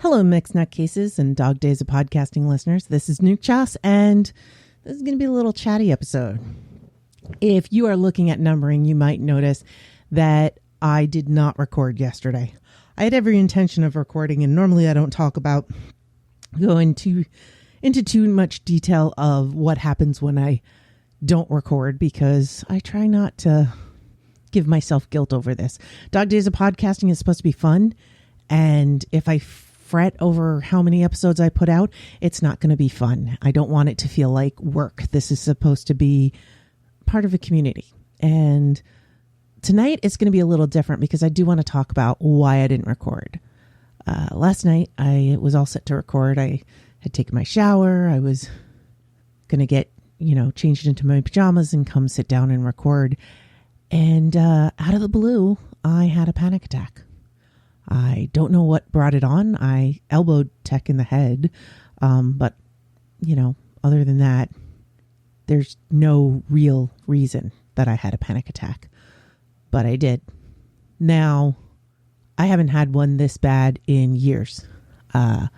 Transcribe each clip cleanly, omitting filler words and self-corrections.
Hello, mixed nutcases and dog days of podcasting listeners. This is Nuke Chas, and this is going to be a little chatty episode. If you are looking at numbering, you might notice that I did not record yesterday. I had every intention of recording, and normally I don't talk about going into too much detail of what happens when I don't record, because I try not to give myself guilt over this. Dog days of podcasting is supposed to be fun, and if I fret over how many episodes I put out, it's not going to be fun. I don't want it to feel like work. This is supposed to be part of a community. And tonight it's going to be a little different because I do want to talk about why I didn't record. Last night I was all set to record. I had taken my shower. I was going to get, changed into my pajamas and come sit down and record. And out of the blue, I had a panic attack. I don't know what brought it on. I elbowed Tech in the head. But, other than that, there's no real reason that I had a panic attack. But I did. Now, I haven't had one this bad in years. Not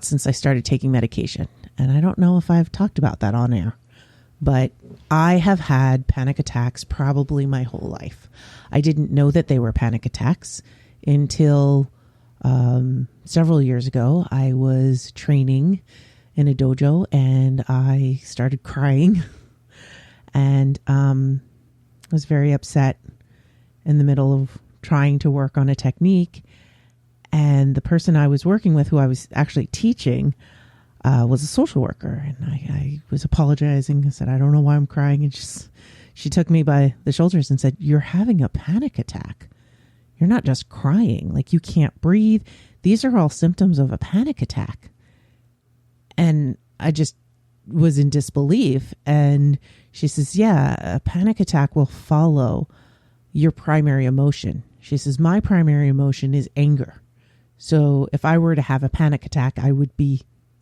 since I started taking medication. And I don't know if I've talked about that on air. But I have had panic attacks probably my whole life. I didn't know that they were panic attacks until several years ago. I was training in a dojo and I started crying and was very upset in the middle of trying to work on a technique. And the person I was working with, who I was actually teaching, was a social worker. And I was apologizing. I said, I don't know why I'm crying. And she took me by the shoulders and said, "You're having a panic attack. You're not just crying, like you can't breathe. These are all symptoms of a panic attack." And I just was in disbelief. And she says, "Yeah, a panic attack will follow your primary emotion." She says, "My primary emotion is anger. So if I were to have a panic attack, I would be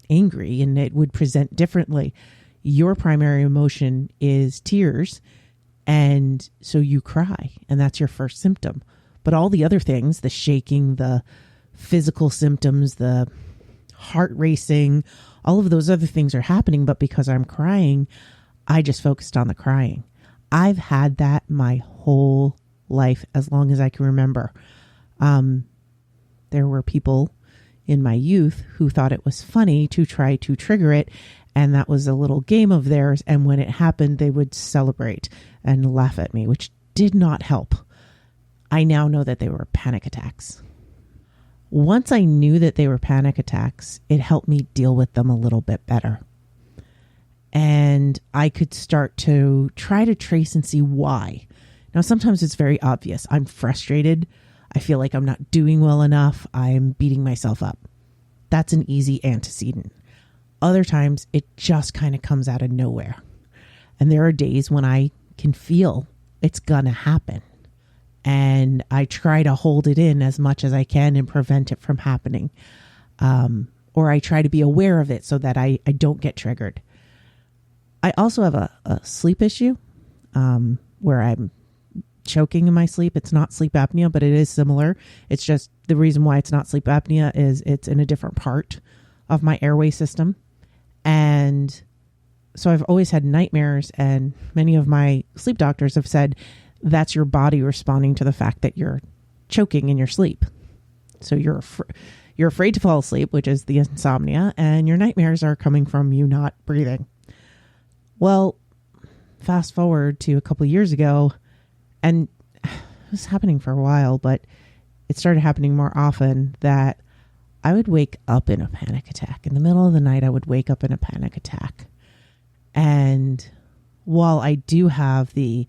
angry and it would present differently. Your primary emotion is tears. And so you cry, and that's your first symptom. But all the other things, the shaking, the physical symptoms, the heart racing, all of those other things are happening. But because I'm crying, I just focused on the crying." I've had that my whole life, as long as I can remember. There were people in my youth who thought it was funny to try to trigger it. And that was a little game of theirs. And when it happened, they would celebrate and laugh at me, which did not help. I now know that they were panic attacks. Once I knew that they were panic attacks, it helped me deal with them a little bit better. And I could start to try to trace and see why. Now, sometimes it's very obvious. I'm frustrated. I feel like I'm not doing well enough. I'm beating myself up. That's an easy antecedent. Other times, it just kind of comes out of nowhere. And there are days when I can feel it's going to happen. And I try to hold it in as much as I can and prevent it from happening. Or I try to be aware of it so that I don't get triggered. I also have a sleep issue where I'm choking in my sleep. It's not sleep apnea, but it is similar. It's just the reason why it's not sleep apnea is it's in a different part of my airway system. And so I've always had nightmares, and many of my sleep doctors have said that's your body responding to the fact that you're choking in your sleep. So you're afraid to fall asleep, which is the insomnia, and your nightmares are coming from you not breathing. Well, fast forward to a couple of years ago, and it was happening for a while, but it started happening more often, that I would wake up in a panic attack. In the middle of the night, I would wake up in a panic attack. And while I do have the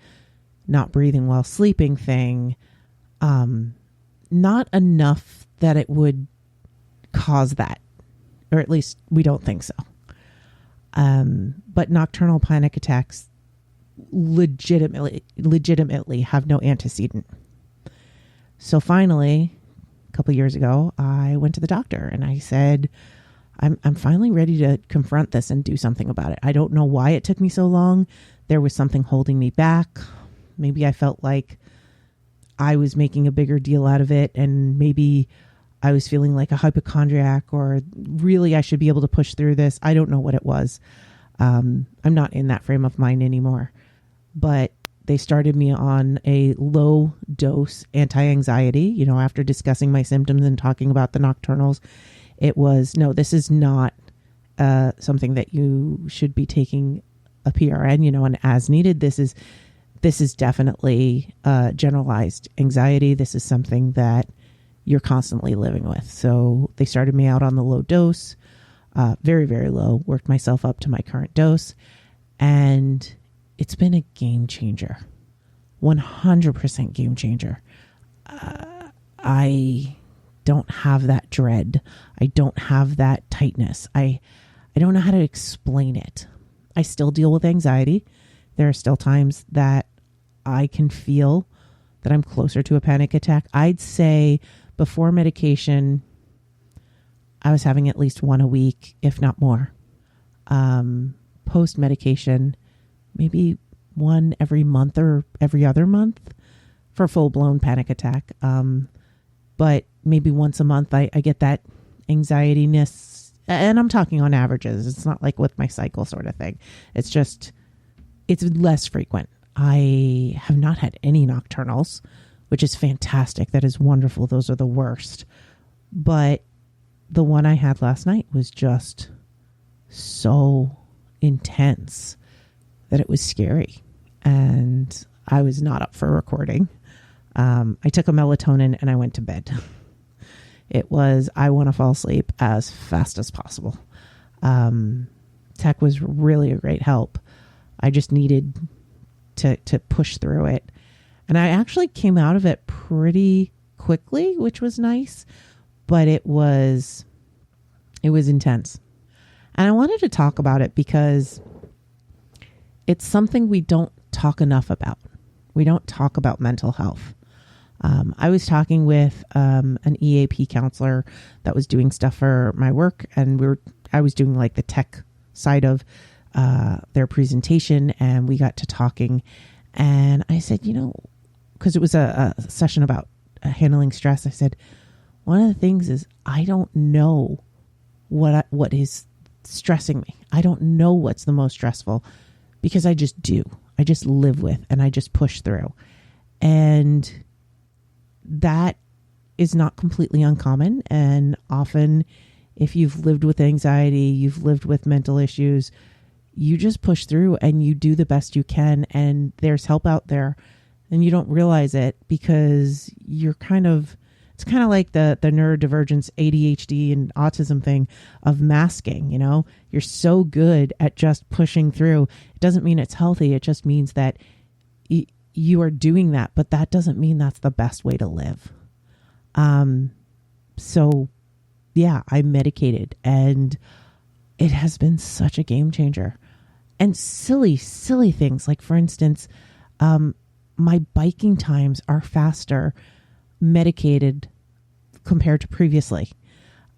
not breathing while sleeping thing, not enough that it would cause that, or at least we don't think so. But nocturnal panic attacks legitimately have no antecedent. So finally, a couple of years ago, I went to the doctor and I said, I'm finally ready to confront this and do something about it. I don't know why it took me so long. There was something holding me back. Maybe I felt like I was making a bigger deal out of it, and maybe I was feeling like a hypochondriac, or really I should be able to push through this. I don't know what it was. I'm not in that frame of mind anymore. But they started me on a low dose anti-anxiety, after discussing my symptoms and talking about the nocturnals. It was, no, this is not something that you should be taking a PRN, and as needed. This is definitely generalized anxiety. This is something that you're constantly living with. So they started me out on the low dose, very, very low, worked myself up to my current dose. And it's been a game changer, 100% game changer. I don't have that dread. I don't have that tightness. I don't know how to explain it. I still deal with anxiety. There are still times that I can feel that I'm closer to a panic attack. I'd say before medication, I was having at least one a week, if not more. Post medication, maybe one every month or every other month for full-blown panic attack. But maybe once a month, I get that anxiety-ness. And I'm talking on averages. It's not like with my cycle sort of thing. It's less frequent. I have not had any nocturnals, which is fantastic. That is wonderful. Those are the worst. But the one I had last night was just so intense that it was scary. And I was not up for recording. I took a melatonin and I went to bed. It was, I want to fall asleep as fast as possible. Tech was really a great help. I just needed to push through it. And I actually came out of it pretty quickly, which was nice, but it was intense. And I wanted to talk about it because it's something we don't talk enough about. We don't talk about mental health. I was talking with an EAP counselor that was doing stuff for my work, and I was doing like the tech side of their presentation, and we got to talking, and I said, because it was a session about handling stress, I said, one of the things is I don't know what is stressing me. I don't know what's the most stressful because I just do. I just live with and I just push through. And that is not completely uncommon. And often if you've lived with anxiety, you've lived with mental issues, you just push through and you do the best you can. And there's help out there and you don't realize it because you're it's kind of like the neurodivergence, ADHD and autism thing of masking, you're so good at just pushing through. It doesn't mean it's healthy. It just means that you are doing that, but that doesn't mean that's the best way to live. So yeah, I'm medicated and it has been such a game changer. And silly things. Like for instance, my biking times are faster medicated compared to previously.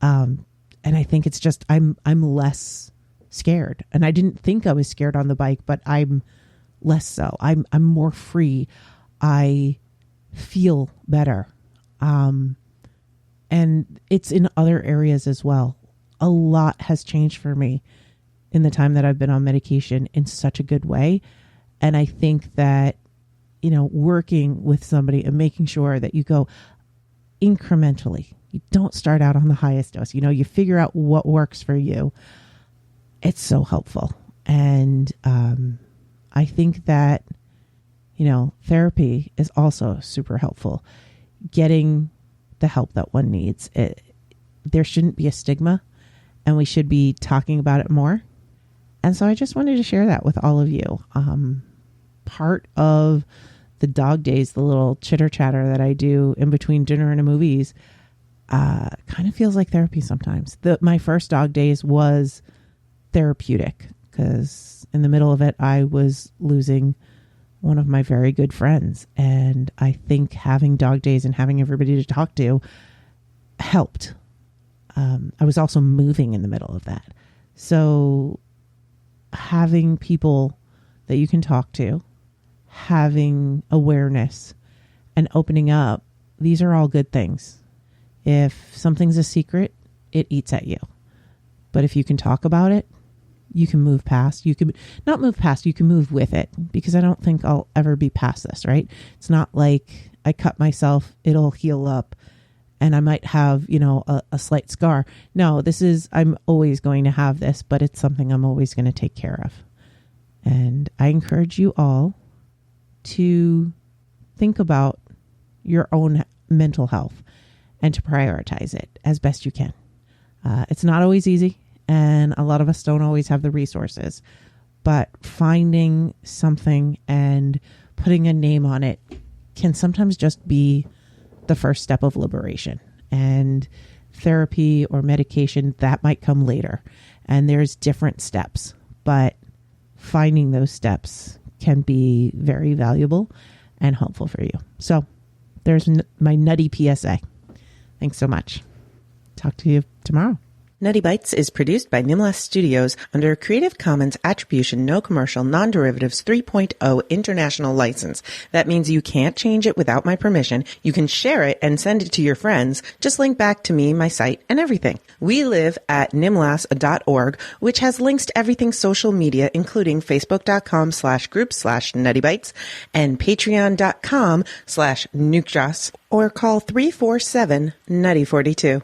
And I think it's just, I'm less scared. And I didn't think I was scared on the bike, but I'm less so. I'm more free. I feel better. And it's in other areas as well. A lot has changed for me in the time that I've been on medication in such a good way. And I think that, working with somebody and making sure that you go incrementally, you don't start out on the highest dose, you figure out what works for you. It's so helpful. And, I think that, therapy is also super helpful. Getting the help that one needs. There shouldn't be a stigma and we should be talking about it more. And so I just wanted to share that with all of you. Part of the dog days, the little chitter chatter that I do in between dinner and movies, kind of feels like therapy sometimes. My first dog days was therapeutic because in the middle of it, I was losing one of my very good friends. And I think having dog days and having everybody to talk to helped. I was also moving in the middle of that. So having people that you can talk to, having awareness and opening up, these are all good things. If something's a secret, it eats at you. But if you can talk about it, you can move past. You can not move past, you can move with it, because I don't think I'll ever be past this, right? It's not like I cut myself, it'll heal up, and I might have, a slight scar. No, I'm always going to have this, but it's something I'm always going to take care of. And I encourage you all to think about your own mental health and to prioritize it as best you can. It's not always easy, and a lot of us don't always have the resources, but finding something and putting a name on it can sometimes just be the first step of liberation. And therapy or medication, that might come later. And there's different steps, but finding those steps can be very valuable and helpful for you. So there's my Nutty PSA. Thanks so much. Talk to you tomorrow. Nutty Bites is produced by Nimlas Studios under a Creative Commons Attribution No Commercial Non-Derivatives 3.0 International License. That means you can't change it without my permission. You can share it and send it to your friends. Just link back to me, my site, and everything. We live at nimlas.org, which has links to everything social media, including facebook.com/group/nuttybites and patreon.com/nukejoss, or call 347-NUTTY42.